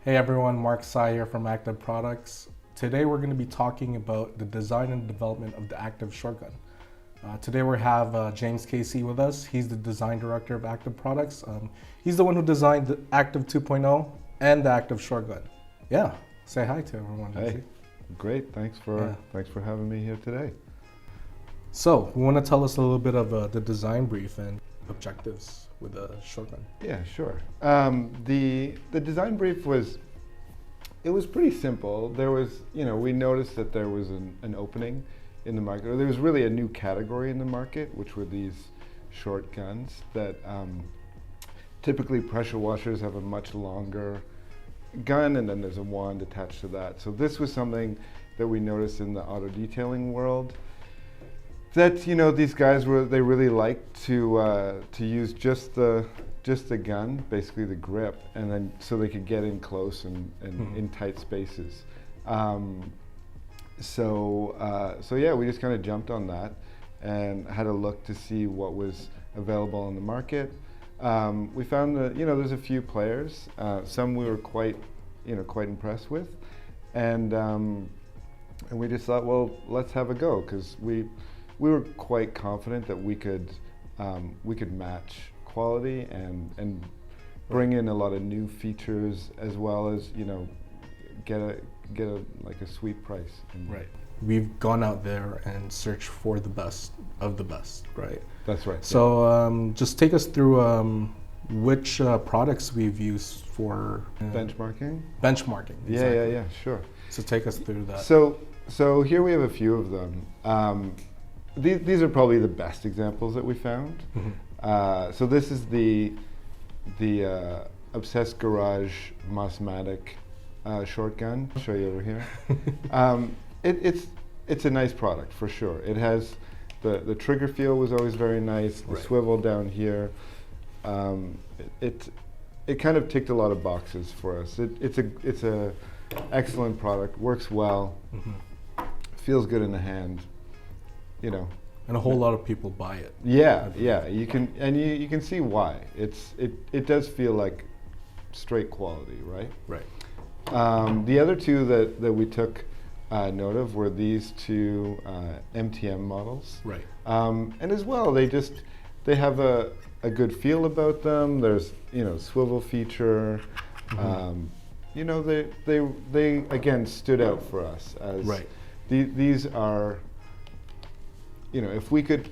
Hey everyone, Mark Sai here from Active Products. Today we're going to be talking about the design and development of the Active shotgun. Today we have James Casey with us. He's the design director of Active Products. He's the one who designed the Active 2.0 and the Active shotgun. Yeah, say hi to everyone. Hey, great. Thanks for having me here today. So, you want to tell us a little bit of the design brief and objectives with the shotgun? Yeah, sure. The design brief was pretty simple. There was, we noticed that there was an opening in the market, or there was really a new category in the market, which were these short guns that typically pressure washers have a much longer gun, and then there's a wand attached to that. So this was something that we noticed in the auto detailing world. That these guys they really liked to use just the gun, basically the grip, and then so they could get in close and in tight spaces. So yeah, we just kind of jumped on that and had a look to see what was available on the market. We found that there's a few players. Some we were quite impressed with, and we just thought, well, let's have a go, because we were quite confident that we could match quality and bring in a lot of new features, as well as get a sweet price. Right. We've gone out there and searched for the best of the best, right? That's right. So just take us through which products we've used for benchmarking. Benchmarking. Exactly. Yeah. Sure. So take us through that. So here we have a few of them. These are probably the best examples that we found. Mm-hmm. So this is the Obsessed Garage Mosmatic shotgun. I'll show you over here. It's a nice product for sure. It has the trigger feel was always very nice. The swivel down here. It kind of ticked a lot of boxes for us. It's a excellent product. Works well. Mm-hmm. Feels good in the hand. And a whole lot of people buy it. Yeah. You can see why. It does feel like straight quality, right? Right. The other two that we took note of were these two MTM models. Right. And as well, they have a good feel about them. There's swivel feature. Mm-hmm. They again stood out for us as these are. If we could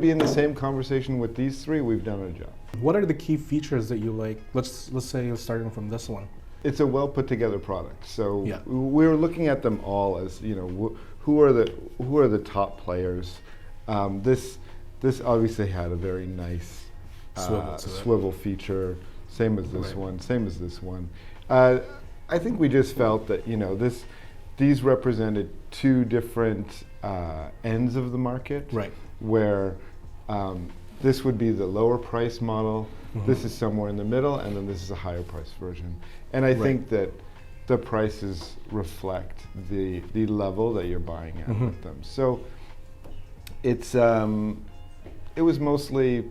be in the same conversation with these three, we've done our job. What are the key features that you like? Let's say you're starting from this one. It's a well put together product. So yeah. We were looking at them all as who are the top players. This obviously had a very nice swivel feature. Same as this one. Same as this one. I think we just felt that these represented two different ends of the market, right? Where this would be the lower price model, mm-hmm. This is somewhere in the middle, and then this is a higher price version. And I think that the prices reflect the level that you're buying at mm-hmm. with them. So it was mostly,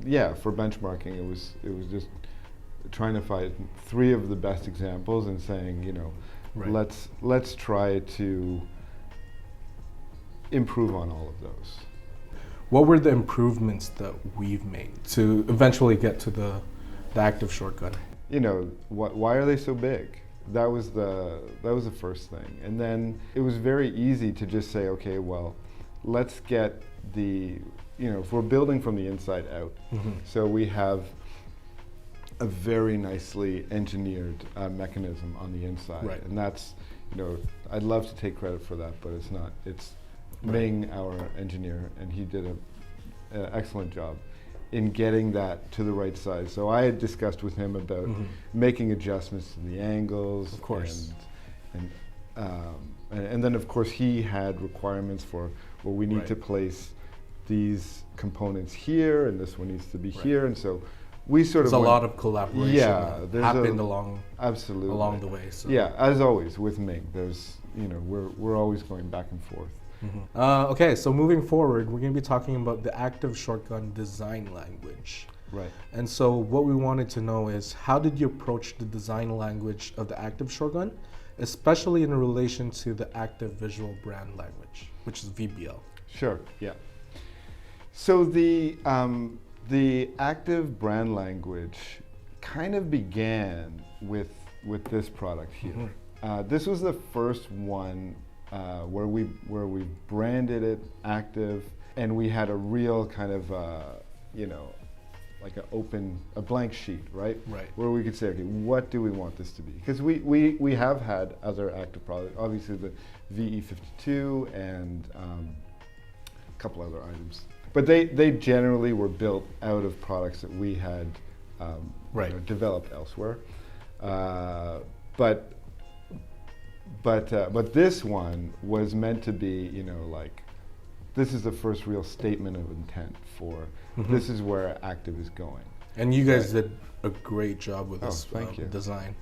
for benchmarking. It was just trying to find three of the best examples and saying, let's try to improve on all of those. What were the improvements that we've made to eventually get to the Active shotgun? Why are they so big? That was the first thing. And then it was very easy to just say, okay, well, let's get if we're building from the inside out. Mm-hmm. So we have a very nicely engineered mechanism on the inside. Right. And that's, I'd love to take credit for that, but it's not. It's Ming, our engineer, and he did an excellent job in getting that to the right size. So I had discussed with him about mm-hmm. making adjustments to the angles. Of course. And then of course he had requirements for, well, we need to place these components here, and this one needs to be here, and so we sort of. There's a lot of collaboration that happened along the way. So. Yeah, as always with Ming, there's we're always going back and forth. Mm-hmm. Okay, so moving forward, we're going to be talking about the Active shotgun design language. Right. And so what we wanted to know is, how did you approach the design language of the Active short gun, especially in relation to the Active Visual Brand Language, which is VBL? Sure. Yeah. So the Active brand language kind of began with this product here. This was the first one where we branded it Active, and we had a real kind of you know, like a blank sheet, right? Right. Where we could say, okay, what do we want this to be? Because we have had other Active products, obviously the VE52 and a couple other items. But they generally were built out of products that we had Right. you know, developed elsewhere. But this one was meant to be, you know, like, this is the first real statement of intent for this is where Active is going. And you guys did a great job with this thank you. design.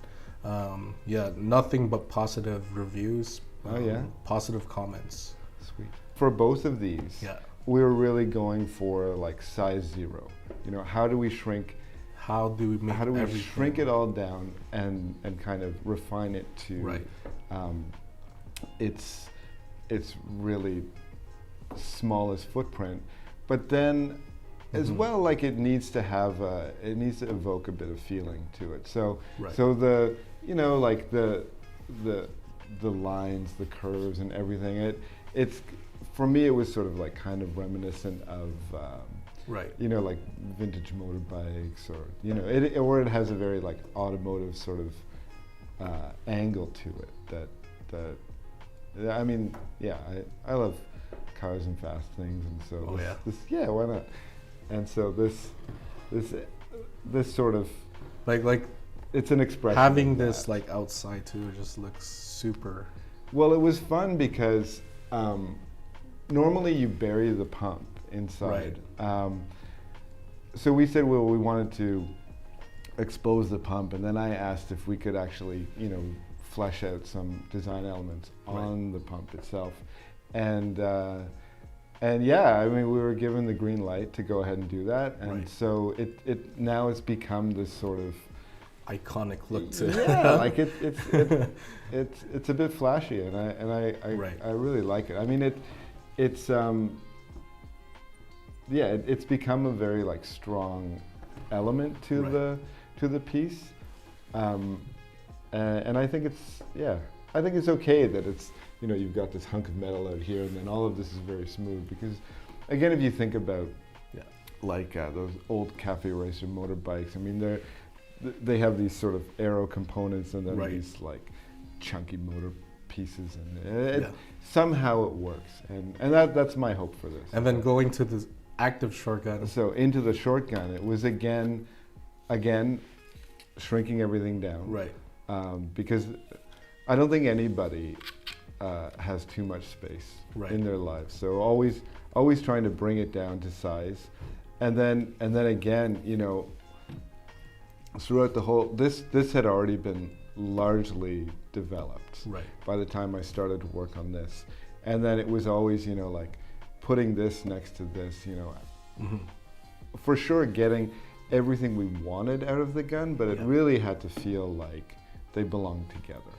Yeah, nothing but positive reviews. Oh, yeah? Positive comments. Sweet. For both of these, Yeah. we were really going for like size 0. You know, how do we shrink? How do we make everything? Shrink it all down and kind of refine it to Right. its really smallest footprint, but then as well, like, it needs to have it needs to evoke a bit of feeling to it. So Right. so the, you know, like the lines, the curves, and everything. It's for me, it was sort of like kind of reminiscent of Right. you know, like vintage motorbikes, or you know, it has a very like automotive sort of angle to it. That I mean, yeah, I love cars and fast things, and so yeah, why not? And so this sort of like it's an expression. having of this that. like outside too just looks super. Well, it was fun because normally you bury the pump inside. Right. So we said, well, we wanted to expose the pump, and then I asked if we could actually, you know, flesh out some design elements on the pump itself. And yeah, I mean, we were given the green light to go ahead and do that, and so it now it's become this sort of iconic look to yeah, like it's a bit flashy, and I really like it. I mean, it's it's become a very like strong element to the piece, and I think it's okay that it's, you know, you've got this hunk of metal out here, and then all of this is very smooth, because again, if you think about like those old cafe racer motorbikes, I mean, they have these sort of aero components, and then these like chunky motor pieces, and somehow it works, and that's my hope for this. And then going to the Active short gun. So into the short gun, it was again shrinking everything down, Right. Because I don't think anybody has too much space in their lives. So always trying to bring it down to size, and then again, you know, throughout the whole, this had already been largely developed by the time I started to work on this, and then it was always, you know, like putting this next to this, you know, for sure getting everything we wanted out of the gun, but it really had to feel like they belonged together.